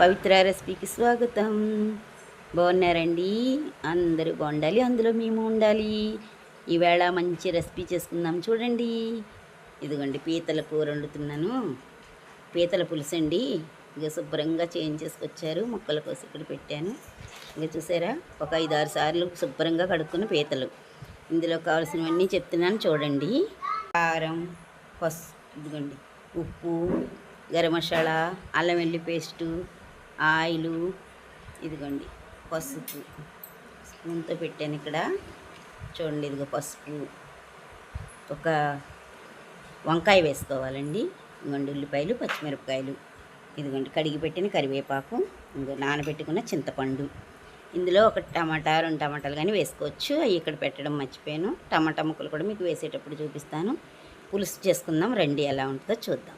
పవిత్ర రెసిపీకి స్వాగతం. బాగున్నారండి? అందరూ బాగుండాలి, అందులో మేము ఉండాలి. ఈవేళ మంచి రెసిపీ చేసుకుందాం చూడండి. ఇదిగోండి పీతల కూర వండుతున్నాను. పీతల పులుసు అండి. ఇక శుభ్రంగా చేయించేసుకొచ్చారు, ముక్కల కోసి ఇక్కడ పెట్టాను. ఇక చూసారా, ఒక 5-6 సార్లు శుభ్రంగా కడుక్కున్న పీతలు. ఇందులో కావాల్సినవన్నీ చెప్తున్నాను చూడండి. కారం, పసుపు, ఇదిగోండి ఉప్పు, గరం మసాలా, అల్లం వెల్లుల్లి పేస్టు, ఆయిలు, ఇదిగోండి పసుపు స్పూన్తో పెట్టాను ఇక్కడ చూడండి. ఇదిగో పసుపు, ఒక వంకాయ వేసుకోవాలండి, ఇదిగోండి ఉల్లిపాయలు, పచ్చిమిరపకాయలు, ఇదిగోండి కడిగి పెట్టిన కరివేపాకు, ఇంకో నానబెట్టుకున్న చింతపండు, ఇందులో ఒక టమాటా 2 టమాటాలు కానీ వేసుకోవచ్చు. అవి ఇక్కడ పెట్టడం మర్చిపోయాను. టమాటా ముక్కలు కూడా మీకు వేసేటప్పుడు చూపిస్తాను. పులుసు చేసుకుందాం రండి, ఎలా ఉంటుందో చూద్దాం.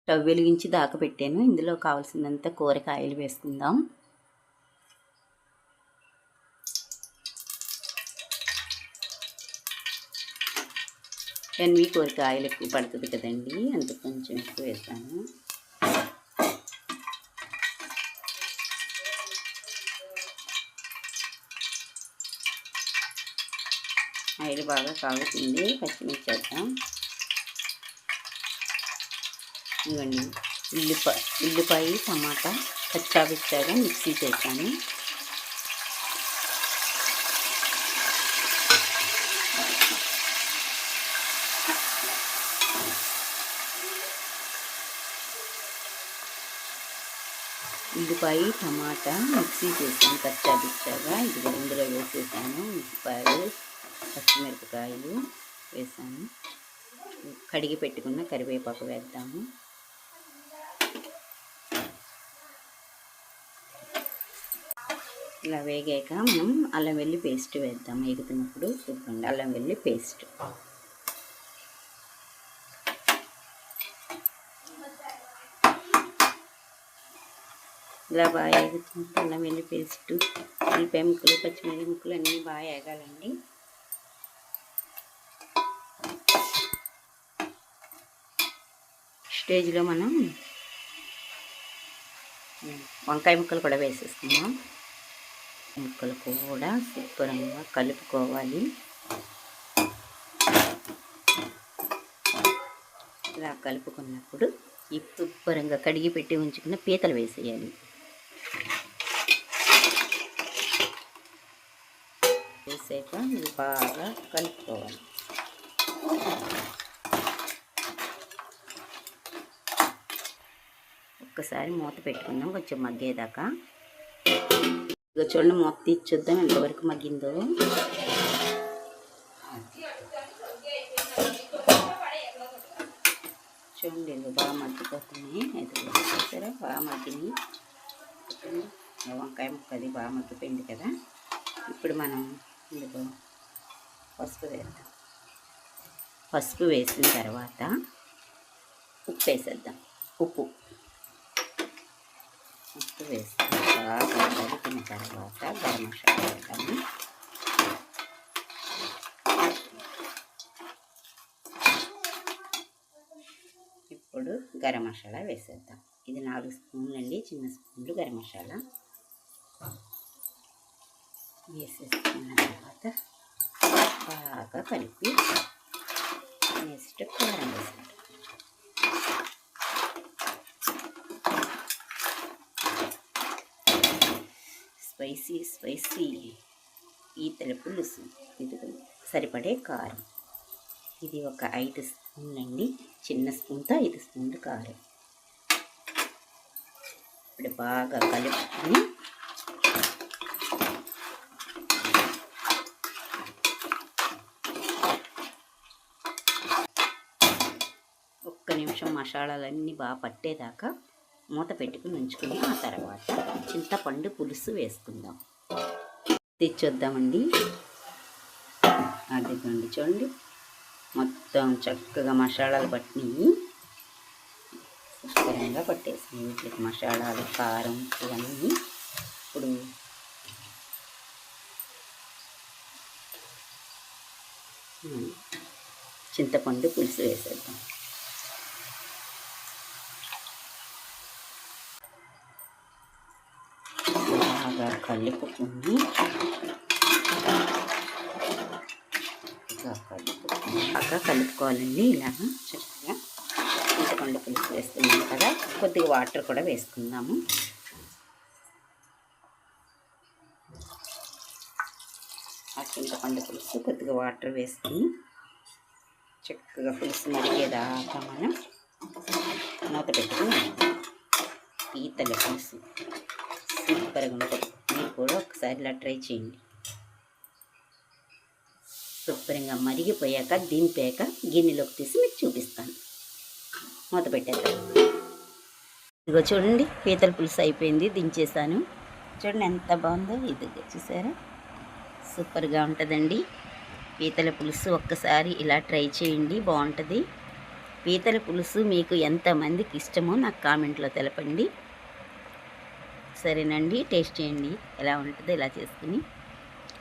స్టవ్ వెలిగించి దాకా పెట్టాను. ఇందులో కావాల్సినంత కూరగాయలు వేసుకుందాం. ఎన్వి కూరగాయలు ఎక్కువ పడుతుంది కదండి, అంత కొంచెం ఎక్కువ వేస్తాను. ఆయిల్ బాగా కాగుతుంది. పచ్చిమిర్చి వేద్దాం. ఇవ్వండి ఉల్లిపాయ టమాటా కచ్చాపిచ్చాగా మిక్సీ చేశాను. ఉల్లిపాయ టమాటా మిక్సీ చేశాను కచ్చాపిచ్చాగా. ఇది ఇందులో వేసేసాను. ఉల్లిపాయలు, పచ్చిమిరపకాయలు వేసాను. కడిగి పెట్టుకున్న కరివేపాకు వేద్దాము. ఇలా వేగాక మనం అల్లం వెల్లి పేస్ట్ వేద్దాం. వేగుతున్నప్పుడు చూడండి, అల్లం వెల్లి పేస్ట్ ఇలా బాగా వేగుతున్నప్పుడు అల్లం వెల్లి పేస్ట్, ఉల్లిపాయ ముక్కలు, పచ్చిమిరపకాయ ముక్కలు అన్నీ బాగా వేగాలండి. స్టేజ్లో మనం వంకాయ ముక్కలు కూడా వేసేసుకుందాం. ముక్కలు కూడా శుభ్రంగా కలుపుకోవాలి. ఇలా కలుపుకున్నప్పుడు ఈ శుభ్రంగా కడిగి పెట్టి ఉంచుకున్న పీతలు వేసేయాలి. వేసాక ఇది బాగా కలుపుకోవాలి. ఒక్కసారి మూత పెట్టుకుందాం కొంచెం మగ్గేదాకా. ఇక చూడండి, మూత తీసి చూద్దాం ఎంతవరకు మగ్గిందో. చూడండి, ఇది బాగా మగ్గిపోతున్నాయి. అయితే చూసారా, బాగా మగ్గినాయి. వంకాయ ముక్క అది బాగా మగ్గిపోయింది కదా. ఇప్పుడు మనం ఇందులో పసుపు వేద్దాం. పసుపు వేసిన తర్వాత ఉప్పు వేసేద్దాం. ఉప్పు వేసి బాగా కలిపిన తర్వాత గరం మసాలా వేద్దాము. ఇప్పుడు గరం మసాలా వేసేద్దాం. ఇది 4 స్పూన్లు అండి, చిన్న స్పూన్లు గరం మసాలా వేసేసుకున్న తర్వాత బాగా కలిపి నెక్స్ట్ కారం వేసేద్దాం. స్పైసీ పీతల పులుసు. ఇది సరిపడే కారం. ఇది ఒక 5 స్పూన్లు అండి, చిన్న స్పూన్తో 5 స్పూన్లు కారం. ఇప్పుడు బాగా కలుపుకొని ఒక్క నిమిషం మసాలాలన్నీ బాగా పట్టేదాకా మూత పెట్టుకుని ఉంచుకుని ఆ తర్వాత చింతపండు పులుసు వేసుకుందాం. తెచ్చొద్దామండి. అదిగోండి చూడండి, మొత్తం చక్కగా మసాలాలు పట్టినవి, శుభ్రంగా పట్టేసి వీటికి మసాలాలు, కారం ఇవన్నీ. ఇప్పుడు చింతపండు పులుసు వేసేద్దాం. చక్కగా కలుపుకుని బాగా కలుపుకోవాలండి. ఇలాగా చక్కగా చింతపండు పులుసు వేస్తున్నాం కదా, కొద్దిగా వాటర్ కూడా వేసుకుందాము. ఆ చింతపండు పులుసు కొద్దిగా వాటర్ వేసుకుని చక్కగా పులుసు మరిగేదాకా మనం మూత పెట్టుకుని పీతల పులుసు సూపర్గా ఉంటుంది. మీరు కూడా ఒకసారి ఇలా ట్రై చేయండి. శుభ్రంగా మరిగిపోయాక దింపాక గిన్నెలోకి తీసి మీకు చూపిస్తాను. మూత పెట్టేద్దాం. ఇదిగో చూడండి, పీతల పులుసు అయిపోయింది, దించేసాను. చూడండి ఎంత బాగుందో. ఇదిగో చూసారా, సూపర్గా ఉంటుందండి పీతల పులుసు. ఒక్కసారి ఇలా ట్రై చేయండి, బాగుంటుంది. పీతల పులుసు మీకు ఎంతమందికి ఇష్టమో నాకు కామెంట్లో తెలపండి. సరేనండి, టేస్ట్ చేయండి ఎలా ఉంటుందో ఇలా చేసుకుని.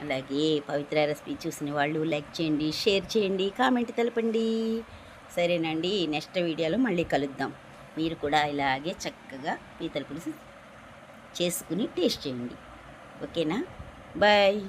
అలాగే పవిత్ర రెసిపీ చూసిన వాళ్ళు లైక్ చేయండి, షేర్ చేయండి, కామెంట్ తెలపండి. సరేనండి, నెక్స్ట్ వీడియోలో మళ్ళీ కలుద్దాం. మీరు కూడా ఇలాగే చక్కగా పీతల పులుసు చేసుకుని టేస్ట్ చేయండి. ఓకేనా? బాయ్.